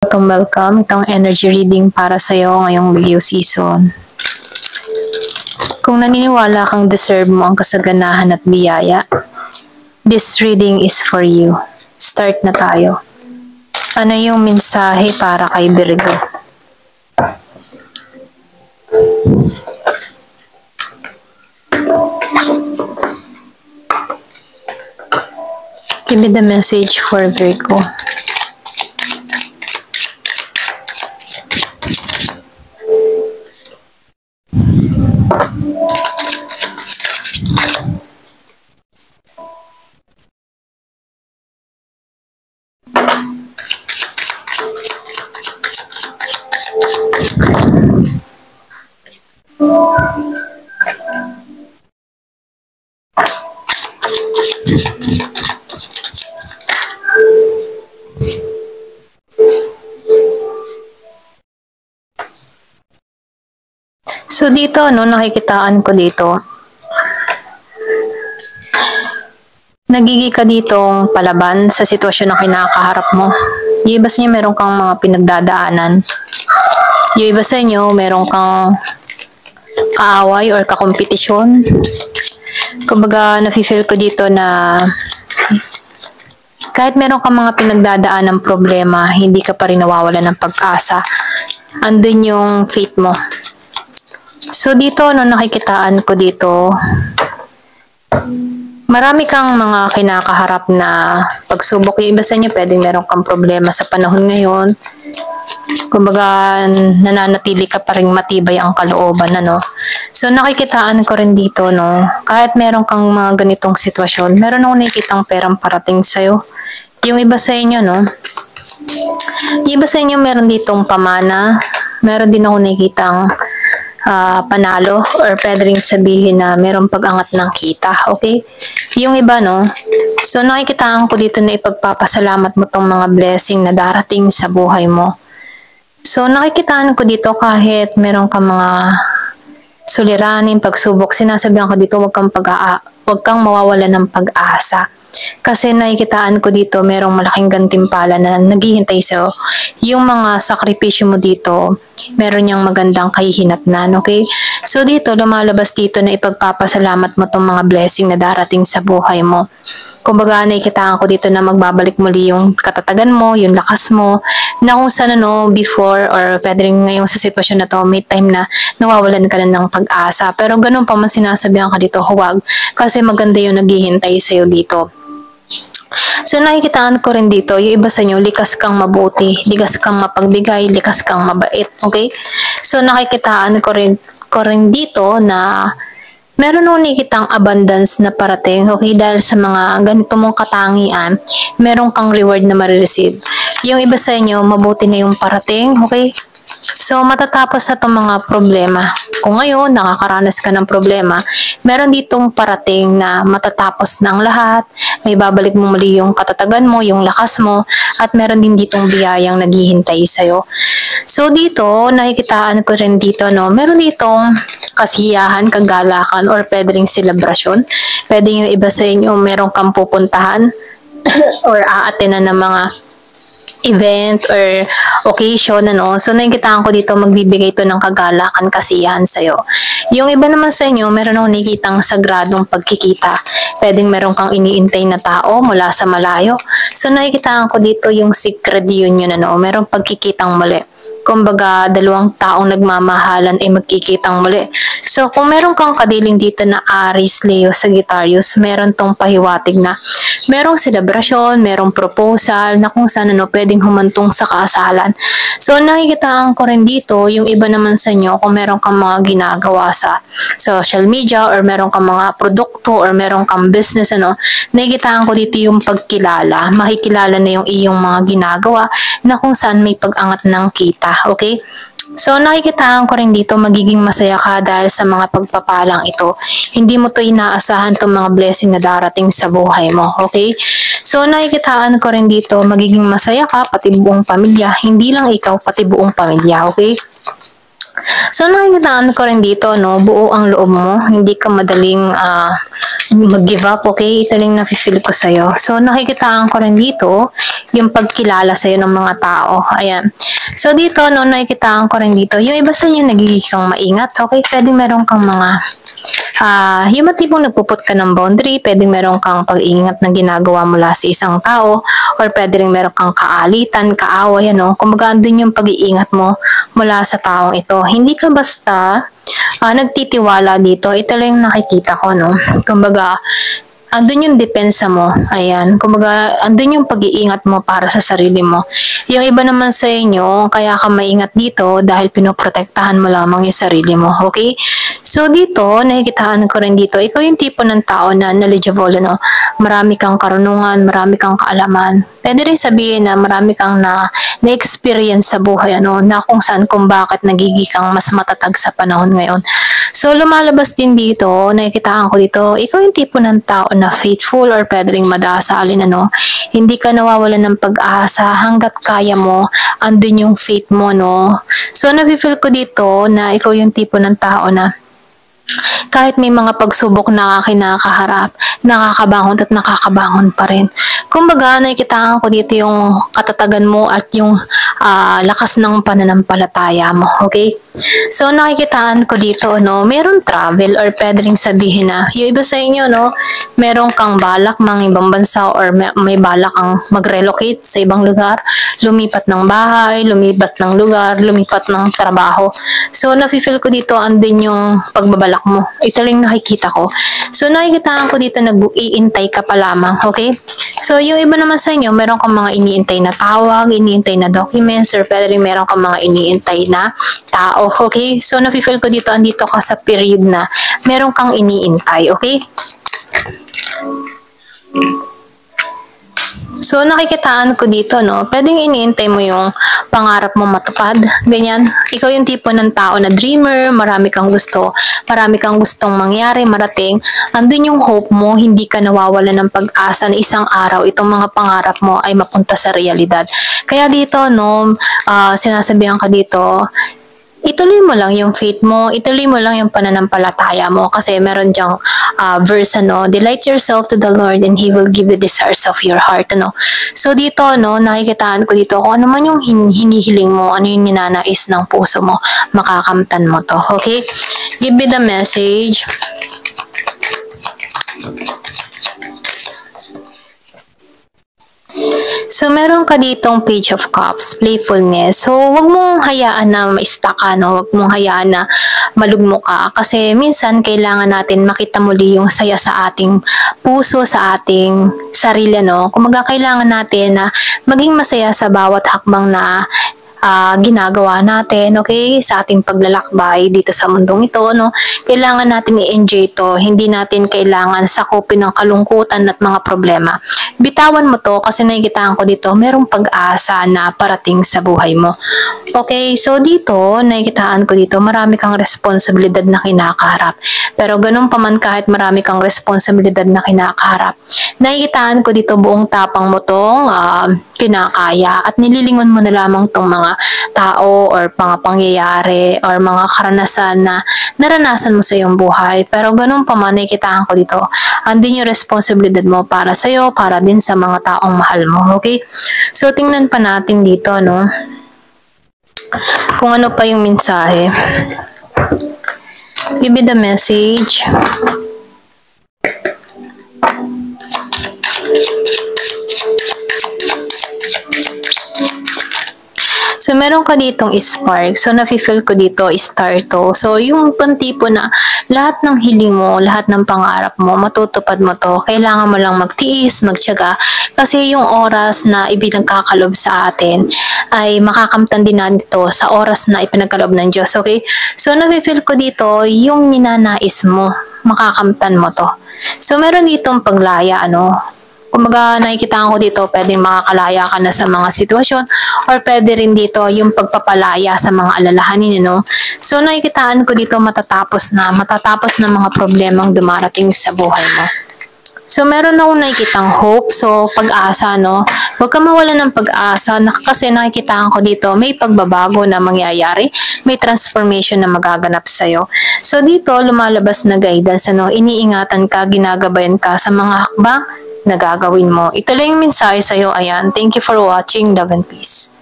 Welcome. Itong energy reading para sa'yo ngayong Leo season. Kung naniniwala kang deserve mo ang kasaganahan at biyaya, this reading is for you. Start na tayo. Ano yung mensahe para kay Virgo? Give me the message for Virgo. So dito, nakikitaan ko dito, nagigi ka ditong palaban sa sitwasyon na kinakaharap mo. Yung iba sa inyo, meron kang mga pinagdadaanan. Yung iba sa inyo, meron kang kaaway or kakompetisyon. Kumbaga, nafe-feel ko dito na kahit meron kang mga pinagdadaan ng problema, hindi ka pa rin nawawala ng pag-asa. Andun yung faith mo. So dito, nakikitaan ko dito, marami kang mga kinakaharap na pagsubok. Yung iba sa inyo, pwedeng meron kang problema sa panahon ngayon. Kumbaga, nananatili ka pa rin matibay ang kalooban, So, nakikitaan ko rin dito, kahit meron kang mga ganitong sitwasyon, meron akong nakikitang perang parating sa'yo. Yung iba sa inyo, yung iba sa inyo, meron ditong pamana, meron din ako nakikitang panalo, or pwede rin sabihin na mayroong pag-angat ng kita, okay? Yung iba, so nakikitaan ko dito na ipagpapasalamat mo tong mga blessing na darating sa buhay mo. So nakikitaan ko dito kahit meron kang mga suliranin, pagsubok, sinasabihan ko dito, wag kang mawawala ng pag-asa. Kasi nakikitaan ko dito, merong malaking gantimpala na naghihintay sa'yo. Yung mga sakripisyo mo dito, meron niyang magandang kahihinatnan, okay? So dito, lumalabas dito na ipagpapasalamat mo tong mga blessing na darating sa buhay mo. Kumbaga, nakikitaan ko dito na magbabalik muli yung katatagan mo, yung lakas mo, na kung saan before or pwede rin ngayong sa sitwasyon na to, may time na nawawalan ka na ng pag-asa. Pero ganun pa man sinasabihan ka dito, huwag. Kasi maganda yung naghihintay sa'yo dito. So nakikitaan ko rin dito, yung iba sa inyo, likas kang mabuti, likas kang mapagbigay, likas kang mabait, okay? So nakikitaan ko rin dito na meron nung nakikitang abundance na parating, okay? Dahil sa mga ganito mong katangian, meron kang reward na marireceive. Yung iba sa inyo, mabuti na yung parating, okay? So, matatapos sa itong mga problema. Kung ngayon, nakakaranas ka ng problema, meron ditong parating na matatapos ng lahat, may babalik mo muli yung katatagan mo, yung lakas mo, at meron din ditong biyayang naghihintay sa'yo. So, dito, nakikitaan ko rin dito, meron ditong kasiyahan, kagalakan, or pwede ring selebrasyon. Pwede yung iba sa inyo, meron kang pupuntahan or aatenan ng mga event or occasion, So, nakikitaan ko dito, magbibigay ito ng kagalakan, kasiyahan sa'yo. Yung iba naman sa inyo, meron akong nakikitang sagradong pagkikita. Pwedeng meron kang iniintay na tao mula sa malayo. So, nakikitaan ko dito yung secret union, Merong pagkikitang muli. Kumbaga, dalawang taong nagmamahalan ay magkikitang muli. So, kung meron kang kadiling dito na Aries, Leo, Sagittarius, meron tong pahiwatig na merong selebrasyon, merong proposal, na kung saan pwedeng humantong sa kasalan. So, nakikitaan ko rin dito, yung iba naman sa inyo, kung meron kang mga ginagawa sa social media, or meron kang mga produkto, or meron kang business, nakikitaan ko dito yung pagkilala. Makikilala na yung iyong mga ginagawa, na kung saan may pag-angat ng kita, okay? So, nakikitaan ko rin dito, magiging masaya ka dahil sa mga pagpapalang ito. Hindi mo to inaasahan itong mga blessing na darating sa buhay mo, okay? So, nakikitaan ko rin dito, magiging masaya ka, pati buong pamilya. Hindi lang ikaw, pati buong pamilya, okay? So nakikitaan ko rin dito, no, buo ang loob mo, hindi ka madaling mag-give up, okay? Ito lang nafe-feel ko sa'yo. So nakikitaan ko rin dito yung pagkilala sa'yo ng mga tao. Ayan. So dito, no, nakikitaan ko rin dito, yung iba sa inyo nagiging kang maingat, okay? Pwede meron kang mga yung matibong nagpuput ka ng boundary, pwedeng meron kang pag-iingat na ginagawa mula sa isang tao, or pwede rin meron kang kaalitan, kaaway, ano, kumbaga andun yung pag-iingat mo mula sa taong ito. Hindi ka basta nagtitiwala dito. Ito lang yung nakikita ko, no? Kumbaga, andun yung depensa mo. Ayan. Kumbaga, andun yung pag-iingat mo para sa sarili mo. Yung iba naman sa inyo, kaya ka maingat dito dahil pinoprotektahan mo lamang yung sarili mo. Okay? So, dito, nakikitaan ko rin dito, ikaw yung tipo ng tao na knowledgeable, no? Marami kang karunungan, marami kang kaalaman. Pwede rin sabihin na marami kang na-experience sa buhay, ano, na kung saan, kung bakit nagiging kang mas matatag sa panahon ngayon. So, lumalabas din dito, nakikitaan ko dito, ikaw yung tipo ng tao na faithful or pwede rin madasalin, ano. Hindi ka nawawalan ng pag-asa hanggat kaya mo, andun yung faith mo, no. So, nafe-feel ko dito na ikaw yung tipo ng tao na kahit may mga pagsubok na kinakaharap, nakakabangon at nakakabangon pa rin. Kumbaga, nakikitaan ko dito yung katatagan mo at yung lakas ng pananampalataya mo. Okay? So, nakikitaan ko dito, no, meron travel or pwede rin sabihin na yung iba sa inyo, no, meron kang balak mang ibang bansa or may balak kang mag-relocate sa ibang lugar, lumipat ng bahay, lumipat ng lugar, lumipat ng trabaho. So, nafe-feel ko dito andun yung pagbabalak mo. Ito lang nakikita ko. So, nakikitaan ko dito nag-iintay ka pa lamang. Okay? So, yung iba naman sa inyo, meron kang mga iniintay na tawag, iniintay na documents, or pwede rin meron kang mga iniintay na tao. Okay? So, nafe-feel ko dito, andito ka sa period na meron kang iniintay. Okay? So, nakikitaan ko dito, no, pwedeng iniintay mo yung pangarap mo matupad, ganyan. Ikaw yung tipo ng tao na dreamer, marami kang gustong mangyari, marating. Andun yung hope mo, hindi ka nawawala ng pag-asa na isang araw itong mga pangarap mo ay mapunta sa realidad. Kaya dito, no, sinasabihan ka dito, ituloy mo lang yung faith mo, ituloy mo lang yung pananampalataya mo kasi meron dyang verse, ano, delight yourself to the Lord and He will give the desires of your heart, ano. So dito, no, nakikitaan ko dito kung ano man yung hinihiling mo, ano yung ninanais ng puso mo, makakamtan mo to, okay? Give me the message. So, meron ka ditong Page of Cups, playfulness. So, wag mong hayaan na ma-stuck ka, no? Wag mong hayaan na malugmo ka. Kasi minsan, kailangan natin makita muli yung saya sa ating puso, sa ating sarili, no? Kumaga, kailangan natin na maging masaya sa bawat hakbang na ginagawa natin, okay, sa ating paglalakbay dito sa mundong ito, no, kailangan natin i-enjoy ito, hindi natin kailangan sakupin ng kalungkutan at mga problema. Bitawan mo to kasi nakikitaan ko dito, merong pag-asa na parating sa buhay mo. Okay, so dito, nakikitaan ko dito, marami kang responsibilidad na kinakaharap. Pero ganun pa man kahit marami kang responsibilidad na kinakaharap, nakikitaan ko dito buong tapang mo tong kinakaya at nililingon mo na lamang tong mga tao or mga pangyayari or mga karanasan na naranasan mo sa iyong buhay. Pero ganun pa man, nakikitaan ko dito, andin yung responsibilidad mo para sa'yo, para din sa mga taong mahal mo. Okay? So, tingnan pa natin dito, no? Kung ano pa yung mensahe. Give me the message. So, meron ka ditong spark. So, nafe-feel ko dito, star to. So, yung pantipo na lahat ng hiling mo, lahat ng pangarap mo, matutupad mo to. Kailangan mo lang magtiis, magtiyaga. Kasi yung oras na ipinagkakalob sa atin ay makakamtan din natin ito sa oras na ipinagkalob ng Diyos. Okay? So, nafe-feel ko dito, yung ninanais mo, makakamtan mo to. So, meron ditong paglaya, ano, kumbaga nakikitaan ko dito, pwedeng makakalaya ka na sa mga sitwasyon or pwede rin dito yung pagpapalaya sa mga alalahanin, no? So nakikitaan ko dito matatapos na mga problemang dumarating sa buhay mo. So, meron akong nakikitang hope. So, pag-asa, no? Huwag ka mawala ng pag-asa kasi nakikitaan ko dito, may pagbabago na mangyayari, may transformation na magaganap sa'yo. So, dito, lumalabas na guidance, ano? Iniingatan ka, ginagabayan ka sa mga hakbang na gagawin mo. Ito lang yung mensahe sa'yo. Ayan. Thank you for watching. Love and peace.